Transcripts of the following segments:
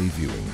family viewing.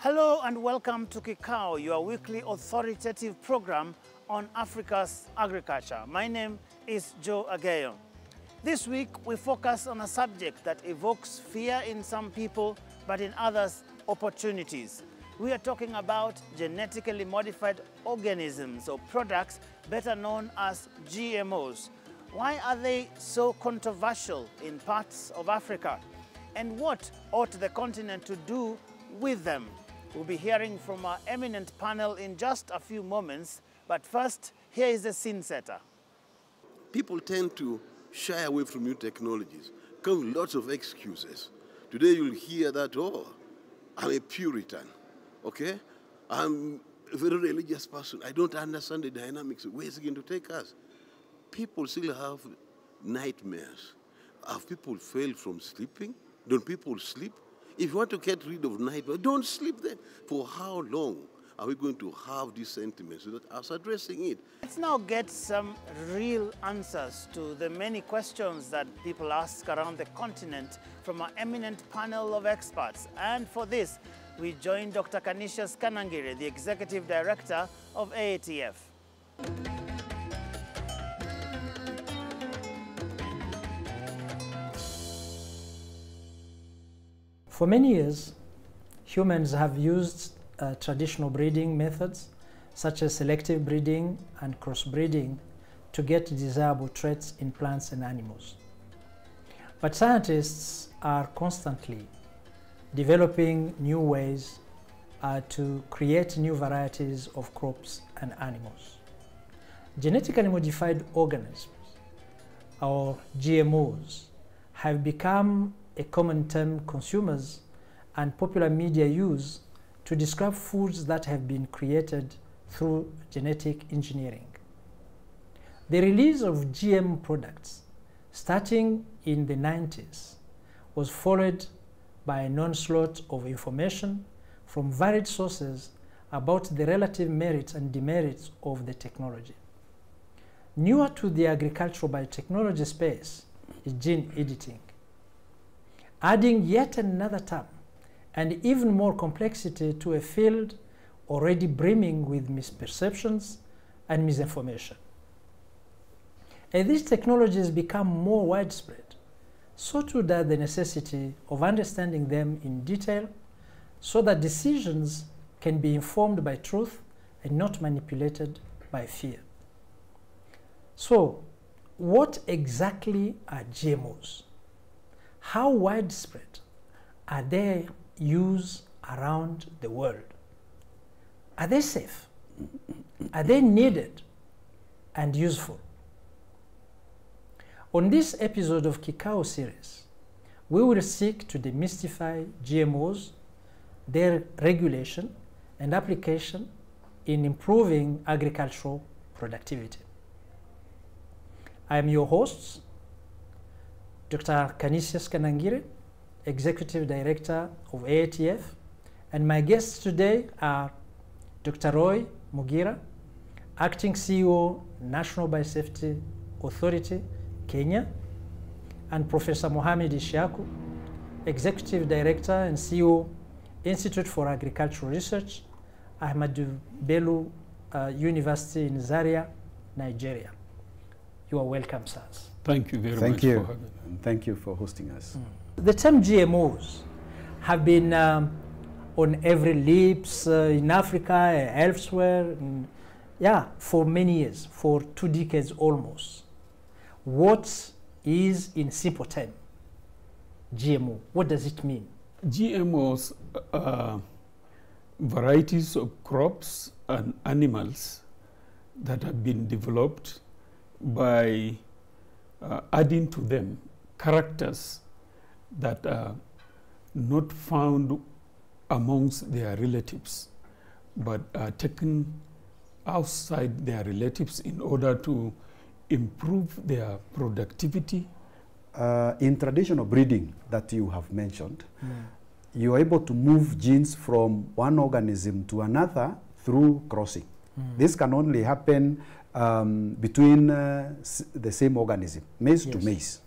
Hello and welcome to Kikao, your weekly authoritative program on Africa's agriculture. My name is Joe Ageyo. This week we focus on a subject that evokes fear in some people, but in others, opportunities. We are talking about genetically modified organisms or products better known as GMOs. Why are they so controversial in parts of Africa? And what ought the continent to do with them? We'll be hearing from our eminent panel in just a few moments, but first, here is the scene setter. People tend to shy away from new technologies, come with lots of excuses. Today you'll hear that, oh, I'm a Puritan, okay? I'm a very religious person. I don't understand the dynamics. Where is it going to take us? People still have nightmares. Have people failed from sleeping? Don't people sleep? If you want to get rid of nightmares, don't sleep then. For how long are we going to have these sentiments without us addressing it? Let's now get some real answers to the many questions that people ask around the continent from our eminent panel of experts. And for this, we join Dr. Canisius Kanangire, the Executive Director of AATF. For many years, humans have used traditional breeding methods such as selective breeding and crossbreeding to get desirable traits in plants and animals. But scientists are constantly developing new ways to create new varieties of crops and animals. Genetically modified organisms, or GMOs, have become a common term consumers and popular media use to describe foods that have been created through genetic engineering. The release of GM products starting in the 90s was followed by an onslaught of information from varied sources about the relative merits and demerits of the technology. Newer to the agricultural biotechnology space is gene editing, adding yet another term and even more complexity to a field already brimming with misperceptions and misinformation. As these technologies become more widespread, so too does the necessity of understanding them in detail so that decisions can be informed by truth and not manipulated by fear. So, what exactly are GMOs? How widespread are their use around the world? Are they safe? Are they needed and useful? On this episode of Kikao series, we will seek to demystify GMOs, their regulation and application in improving agricultural productivity. I am your host, Dr. Canisius Kanangire, Executive Director of AATF, and my guests today are Dr. Roy Mugira, Acting CEO, National Biosafety Authority, Kenya, and Professor Mohamed Ishaku, Executive Director and CEO, Institute for Agricultural Research, Ahmadu Bello University in Zaria, Nigeria. You are welcome, sirs. Thank you very much for having me. And thank you for hosting us. The term GMOs have been on every lips in Africa, elsewhere, for many years, for 2 decades almost. What is, in simple terms, GMO? What does it mean? GMOs are varieties of crops and animals that have been developed by adding to them characters that are not found amongst their relatives, but are taken outside their relatives in order to improve their productivity. In traditional breeding that you have mentioned, you are able to move genes from one organism to another through crossing. This can only happen between the same organism, maize to maize.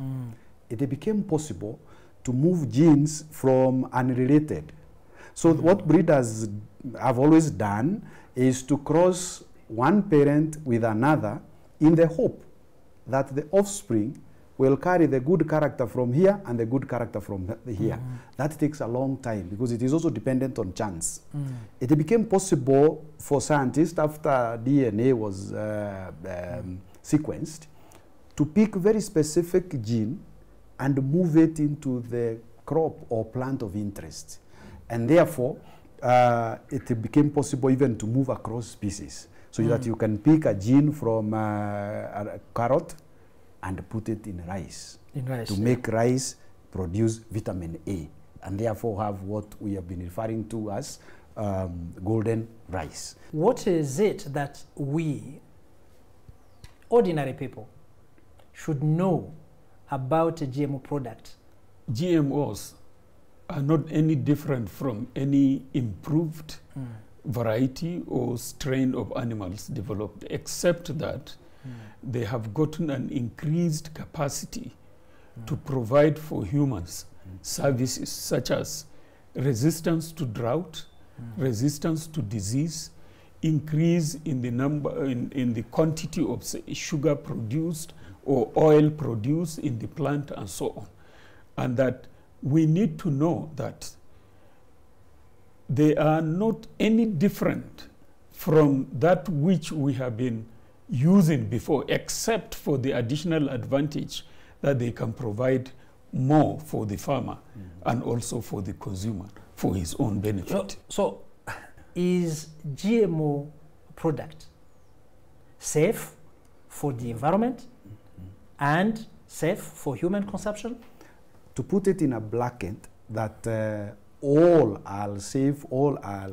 It became possible to move genes from unrelated. So what breeders have always done is to cross one parent with another in the hope that the offspring will carry the good character from here and the good character from here. That takes a long time because it is also dependent on chance. It became possible for scientists after DNA was sequenced to pick very specific gene and move it into the crop or plant of interest. And therefore, it became possible even to move across species so that you can pick a gene from a carrot and put it in rice, to make rice produce vitamin A, and therefore have what we have been referring to as golden rice. What is it that we, ordinary people, should know about a GMO product? GMOs are not any different from any improved variety or strain of animals developed, except that they have gotten an increased capacity to provide for humans services such as resistance to drought, resistance to disease, increase in the number, in the quantity of say, sugar produced or oil produced in the plant and so on. And that we need to know that they are not any different from that which we have been using before, except for the additional advantage that they can provide more for the farmer and also for the consumer for his own benefit. So is GMO product safe for the environment and safe for human consumption? To put it in a blanket, that all are safe, all are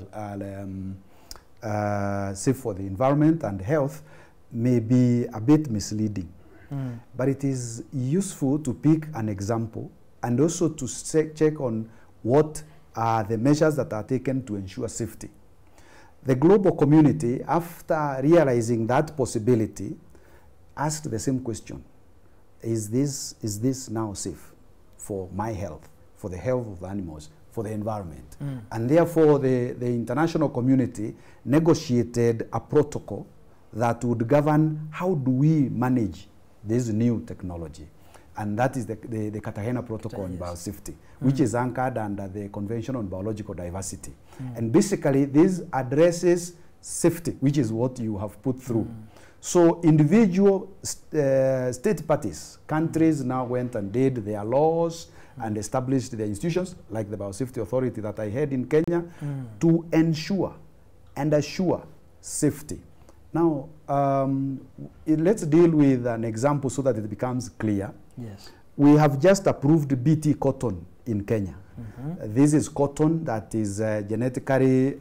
safe for the environment and health may be a bit misleading. But it is useful to pick an example and also to check on what are the measures that are taken to ensure safety. The global community, after realizing that possibility, asked the same question: is this now safe for my health, for the health of the animals, for the environment? And therefore the international community negotiated a protocol that would govern how do we manage this new technology. And that is the Cartagena Protocol on Biosafety, which is anchored under the Convention on Biological Diversity. And basically this addresses safety, which is what you have put through. So individual state parties, countries now went and did their laws and established their institutions, like the Biosafety Authority that I had in Kenya, to ensure and assure safety. Now, let's deal with an example so that it becomes clear. Yes. We have just approved BT cotton in Kenya. This is cotton that is genetically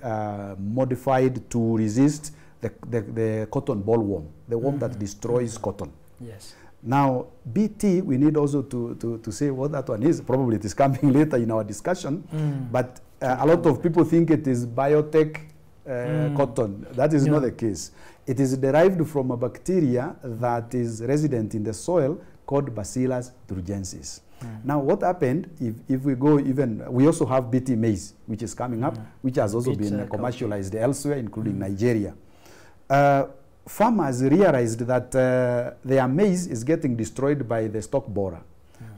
modified to resist the cotton bollworm, the worm that destroys cotton. Yes. Now, BT, we need also to say what that one is. Probably it is coming later in our discussion, but a lot of people think it is biotech cotton. That is not the case. It is derived from a bacteria that is resident in the soil called Bacillus thuringiensis. Now, what happened, if we go even, we also have BT maize, which is coming up, which has also been commercialized elsewhere, including Nigeria. Farmers realized that their maize is getting destroyed by the stalk borer.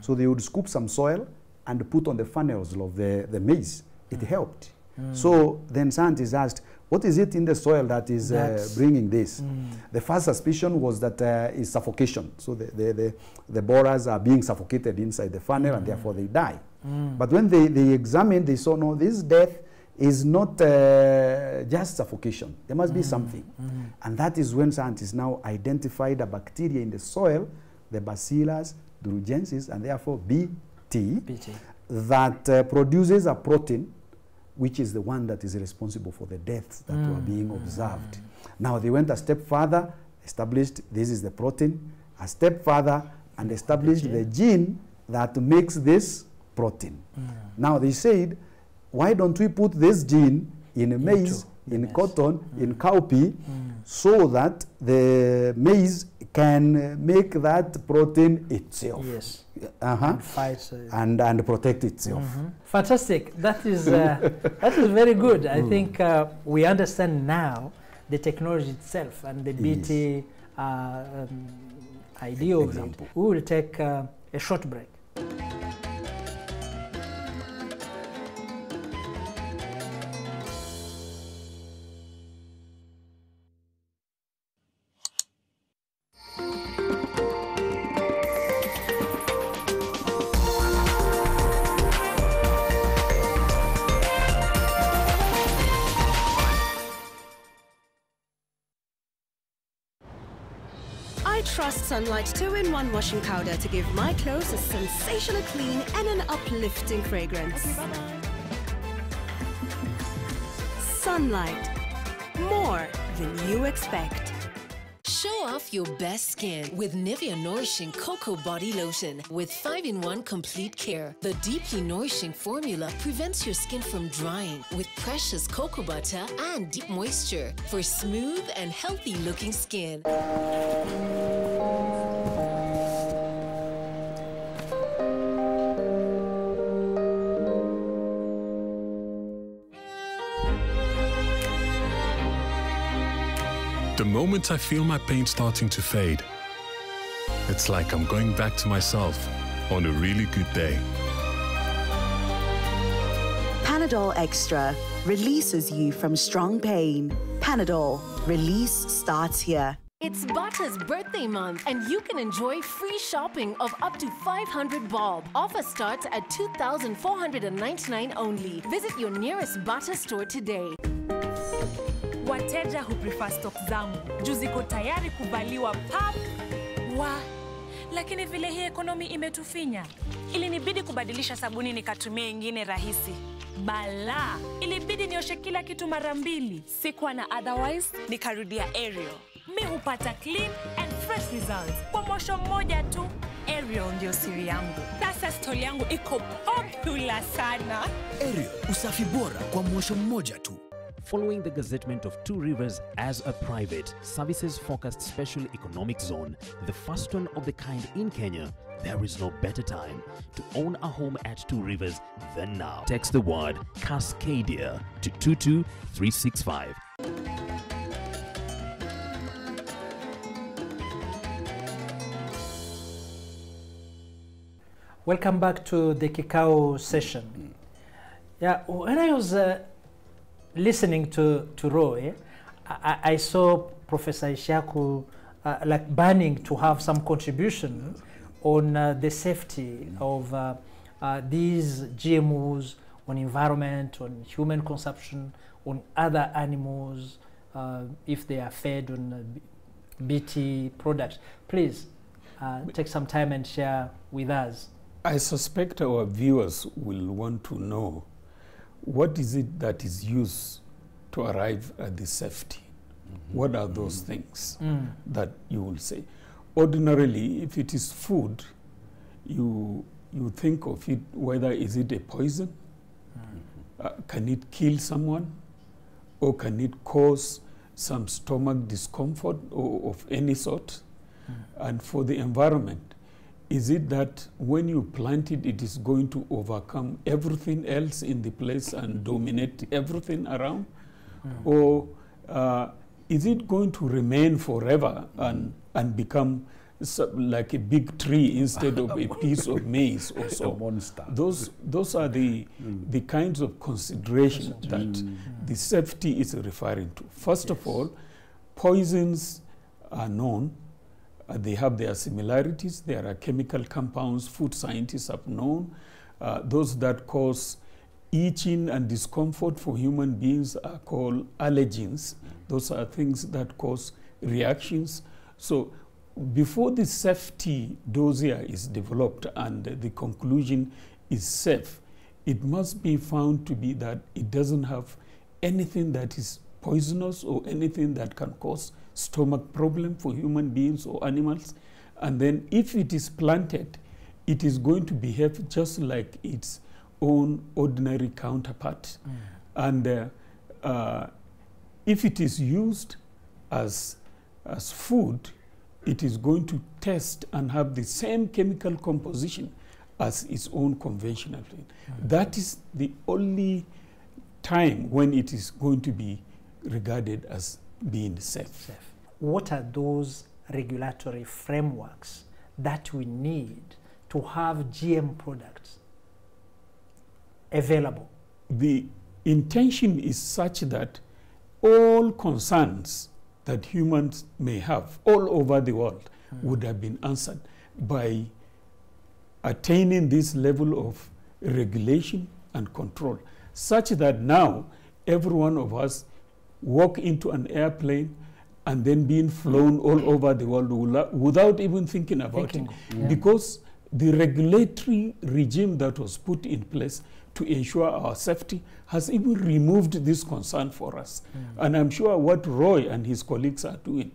So they would scoop some soil and put on the funnels of the maize. It helped. So then scientists asked, what is it in the soil that is bringing this? The first suspicion was that is suffocation. So the borers are being suffocated inside the funnel and therefore they die. But when they examined, they saw, no, this death is not just suffocation. There must be something. And that is when scientists now identified a bacteria in the soil, the Bacillus thuringiensis, and therefore BT, that produces a protein which is the one that is responsible for the deaths that were being observed. Now they went a step further, established this is the protein, a step further, and established the gene that makes this protein. Now they said, why don't we put this gene in maize, in cotton, in cowpea, so that the maize can make that protein itself. Yes. And fight and protect itself. Fantastic. That is very good. I think we understand now the technology itself and the BT idea of it. We will take a short break. I trust Sunlight 2-in-1 washing powder to give my clothes a sensational clean and an uplifting fragrance. Okay, bye-bye. Sunlight. More than you expect. Show off your best skin with Nivea Nourishing Cocoa Body Lotion with 5-in-1 complete care. The deeply nourishing formula prevents your skin from drying with precious cocoa butter and deep moisture for smooth and healthy looking skin. The moment I feel my pain starting to fade, it's like I'm going back to myself on a really good day. Panadol Extra releases you from strong pain. Panadol, release starts here. It's Butta's birthday month, and you can enjoy free shopping of up to 500 bob. Offer starts at 2,499 only. Visit your nearest Butta store today. Wateja huprefer stock zangu juu ziko tayari kuvaliwa pap lakini vile hii ekonomi imetufinya, ilinibidi kubadilisha sabuni nikatumia ingine rahisi. Bala, ilibidi nioshe kila kitu mara mbili. Sikuwa na otherwise, nikarudia Ariel. Mi hupata clean and fresh results kwa mwosho mmoja tu. Ariel ndio siri yangu. Sasa stoli yangu iko popular sana. Ariel, usafi bora kwa mwosho mmoja tu. Following the gazettement of Two Rivers as a private, services-focused special economic zone, the first one of the kind in Kenya, there is no better time to own a home at Two Rivers than now. Text the word Cascadia to 22365. Welcome back to the Kikao session. Yeah, when I was listening to Roy, I saw Professor Ishaku like burning to have some contribution on the safety of these GMOs, on environment, on human consumption, on other animals, if they are fed on BT products. Please take some time and share with us. I suspect our viewers will want to know what is it that is used to arrive at the safety? What are those things that you will say? Ordinarily, if it is food, you think of it, whether is it a poison? Can it kill someone? Or can it cause some stomach discomfort or of any sort? And for the environment, is it that when you plant it, it is going to overcome everything else in the place and dominate everything around? Or is it going to remain forever and become like a big tree instead of a piece of maize or so? A monster. Those are the kinds of considerations that the safety is referring to. First of all, poisons are known. They have their similarities. There are chemical compounds food scientists have known. Those that cause itching and discomfort for human beings are called allergens. Those are things that cause reactions. So before the safety dossier is developed and the conclusion is safe, it must be found to be that it doesn't have anything that is poisonous or anything that can cause stomach problem for human beings or animals. And then if it is planted, it is going to behave just like its own ordinary counterpart. And if it is used as food, it is going to test and have the same chemical composition as its own conventional food. That is the only time when it is going to be regarded as being safe. What are those regulatory frameworks that we need to have GM products available? The intention is such that all concerns that humans may have all over the world would have been answered by attaining this level of regulation and control, such that now every one of us walk into an airplane and then being flown all over the world without even thinking about it. Because the regulatory regime that was put in place to ensure our safety has even removed this concern for us. And I'm sure what Roy and his colleagues are doing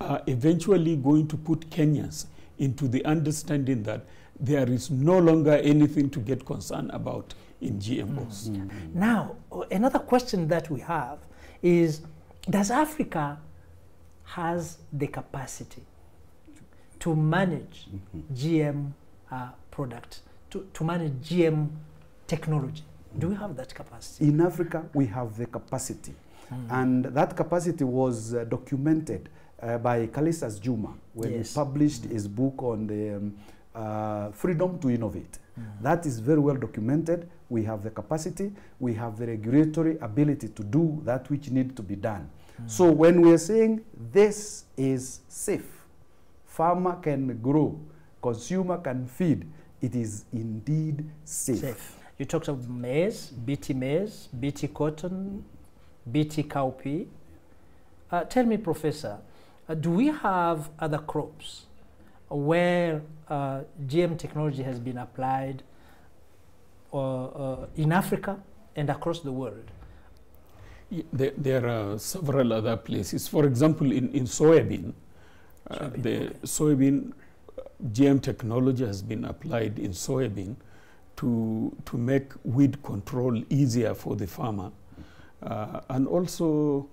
are eventually going to put Kenyans into the understanding that there is no longer anything to get concerned about in GMOs. Now, another question that we have is, does Africa has the capacity to manage GM products, to manage GM technology? Do we have that capacity? In Africa, we have the capacity. And that capacity was documented by Kalisas Juma when he published his book on the freedom to innovate. That is very well documented. We have the capacity, we have the regulatory ability to do that which needs to be done. So when we are saying this is safe, farmer can grow, consumer can feed, it is indeed safe. You talked of maize, BT cotton, BT cowpea. Tell me, Professor, do we have other crops where GM technology has been applied in Africa and across the world? There are several other places. For example, in soybean, the soybean GM technology has been applied in soybean to make weed control easier for the farmer, and also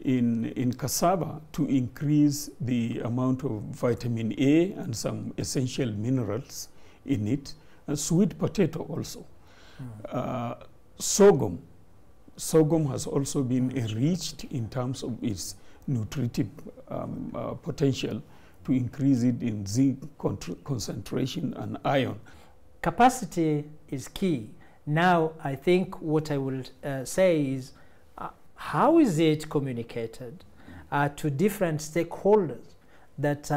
in cassava to increase the amount of vitamin A and some essential minerals in it, and sweet potato also. Sorghum has also been enriched in terms of its nutritive potential to increase it in zinc concentration and iron. Capacity is key. Now, I think what I will say is, how is it communicated to different stakeholders that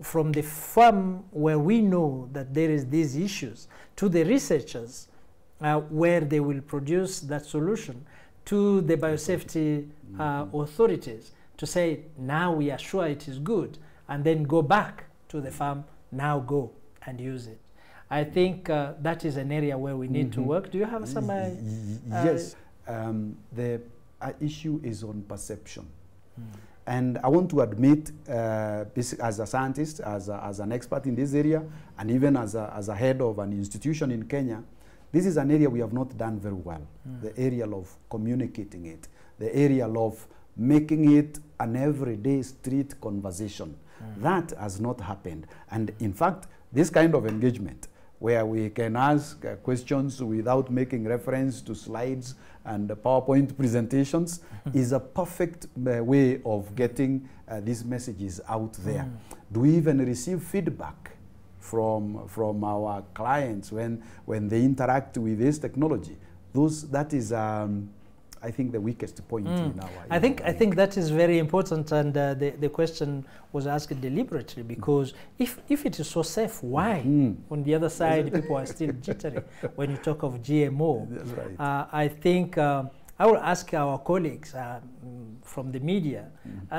from the farm where we know that there is these issues to the researchers where they will produce that solution to the biosafety authorities to say, now we are sure it is good, and then go back to the farm, now go and use it. I think that is an area where we need to work. Do you have some? Yes, the issue is on perception. And I want to admit, as a scientist, as an expert in this area, and even as a head of an institution in Kenya, this is an area we have not done very well. The area of communicating it, the area of making it an everyday street conversation. That has not happened. And in fact, this kind of engagement, where we can ask questions without making reference to slides and PowerPoint presentations, is a perfect way of getting these messages out there. Do we even receive feedback from our clients when they interact with this technology? That is I think, the weakest point in our... I think that is very important, and the question was asked deliberately, because if it is so safe, why on the other side people are still jittery when you talk of GMO? That's right. I think I will ask our colleagues from the media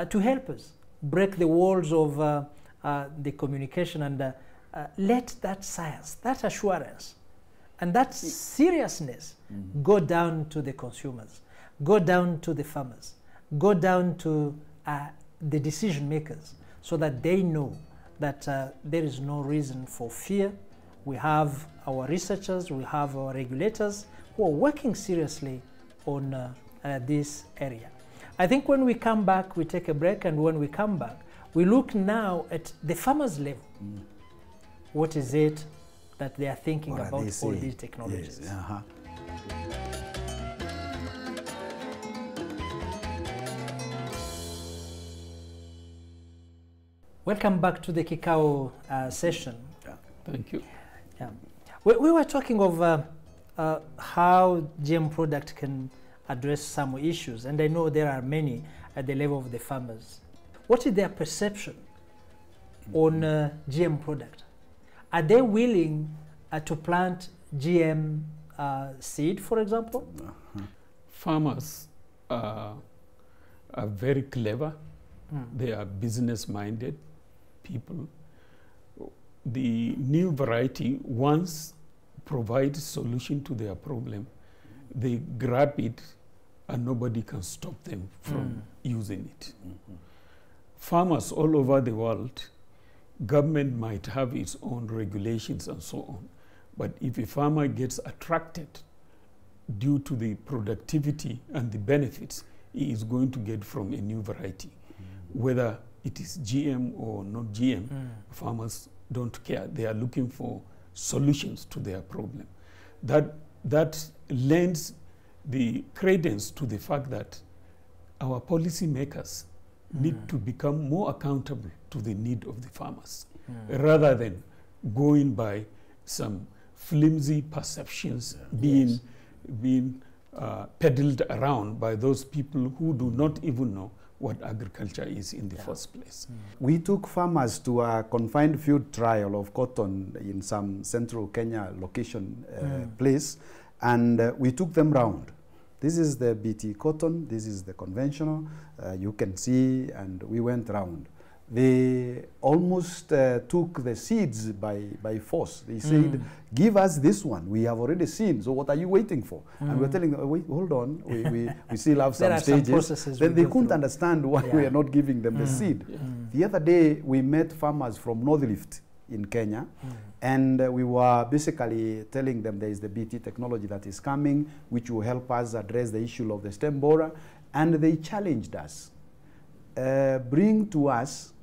to help us break the walls of the communication and let that science, that assurance, and that seriousness go down to the consumers, go down to the farmers, go down to the decision makers, so that they know that there is no reason for fear. We have our researchers, we have our regulators who are working seriously on this area. I think when we come back, we take a break, and when we come back, we look now at the farmers' level. What is it that they are thinking about all these technologies? Yes. Welcome back to the Kikao session. Thank you. Yeah. We were talking of how GM product can address some issues, and I know there are many at the level of the farmers. What is their perception on GM product? Are they willing to plant GM seed, for example? Farmers are very clever. They are business-minded people. The new variety, once provides solution to their problem, they grab it and nobody can stop them from using it. Farmers all over the world, government might have its own regulations and so on, but if a farmer gets attracted due to the productivity and the benefits he is going to get from a new variety, whether it is GM or not GM, farmers don't care. They are looking for solutions to their problem. That lends the credence to the fact that our policymakers need to become more accountable to the need of the farmers, rather than going by some flimsy perceptions being peddled around by those people who do not even know what agriculture is in the first place. We took farmers to a confined field trial of cotton in some central Kenya location place, and we took them round. This is the BT cotton, this is the conventional, you can see, and we went round. They almost took the seeds by force. They said, give us this one, we have already seen, so what are you waiting for? And we're telling them, wait, hold on, we still have some stages. Then they couldn't understand why we are not giving them the seed. The other day, we met farmers from Northlift in Kenya, and we were basically telling them there is the BT technology that is coming, which will help us address the issue of the stem borer, and they challenged us. Bring to us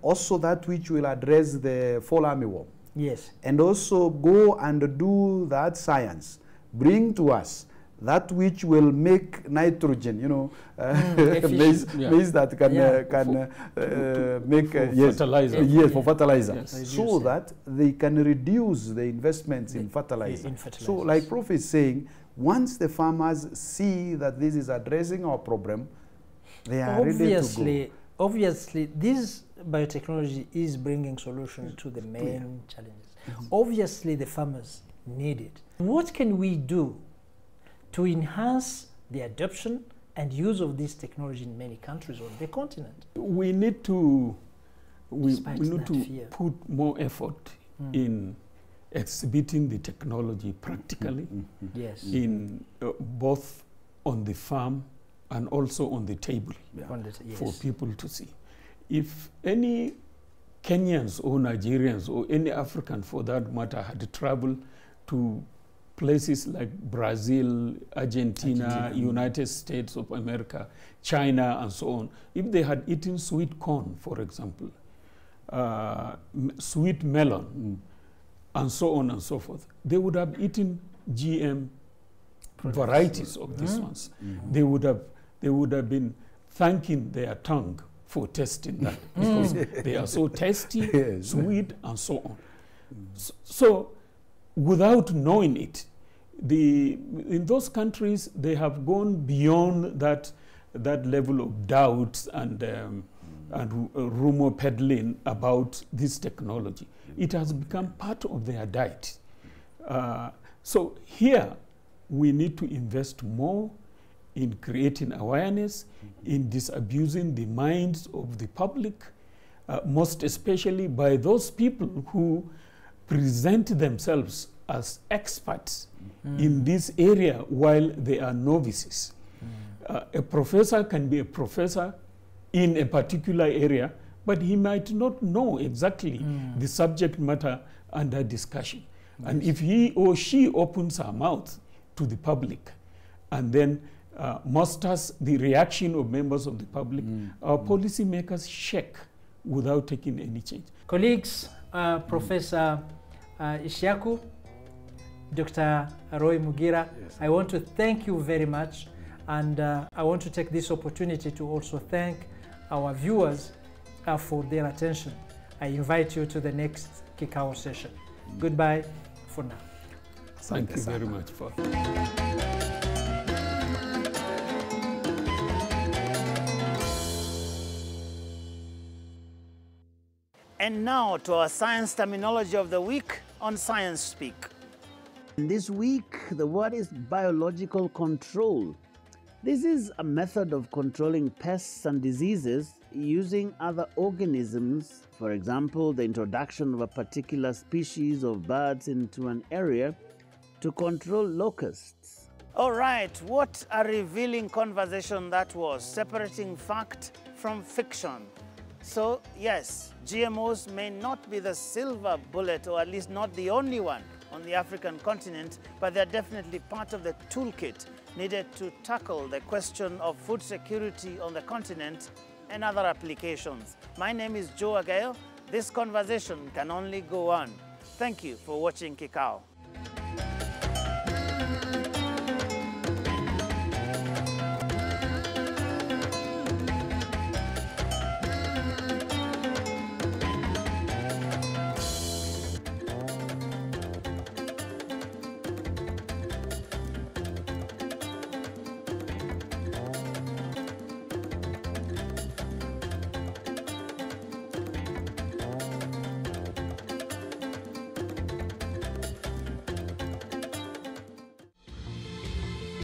also that which will address the fall armyworm. Yes. And also go and do that science. Bring to us that which will make nitrogen, you know, maize that can make fertilizer. Yes, for fertilizer. Yes. So that they can reduce the investments in fertilizer. So like Prof is saying, once the farmers see that this is addressing our problem, they are ready to go. Obviously, this biotechnology is bringing solutions to the main challenges. Obviously, the farmers need it. What can we do to enhance the adoption and use of this technology in many countries on the continent? We need to put more effort in exhibiting the technology practically, in both on the farm and also on the table for people to see. If any Kenyans or Nigerians or any African for that matter had traveled to places like Brazil, Argentina, United States of America, China, and so on, if they had eaten sweet corn, for example, sweet melon, and so on and so forth, they would have eaten GM varieties of these ones. They would have been thanking their tongue for tasting that, because they are so tasty, sweet, and so on. So without knowing it, in those countries, they have gone beyond that level of doubt and rumor peddling about this technology. It has become part of their diet. So here, we need to invest more in creating awareness, in disabusing the minds of the public, most especially by those people who present themselves as experts in this area while they are novices. A professor can be a professor in a particular area, but he might not know exactly the subject matter under discussion. Yes. And if he or she opens her mouth to the public and then musters the reaction of members of the public, our policymakers shake without taking any change. Colleagues, Professor Ishaku, Dr. Roy Mugira, yes, I want to thank you very much, and I want to take this opportunity to also thank our viewers for their attention. I invite you to the next Kikao session. Goodbye for now. Thank you very much for. And now to our science terminology of the week on Science Speak. This week, the word is biological control. This is a method of controlling pests and diseases using other organisms. For example, the introduction of a particular species of birds into an area to control locusts. All right, what a revealing conversation that was, separating fact from fiction. So yes, GMOs may not be the silver bullet, or at least not the only one on the African continent, but they're definitely part of the toolkit needed to tackle the question of food security on the continent and other applications. My name is Joe Agayo. This conversation can only go on. Thank you for watching Kikao.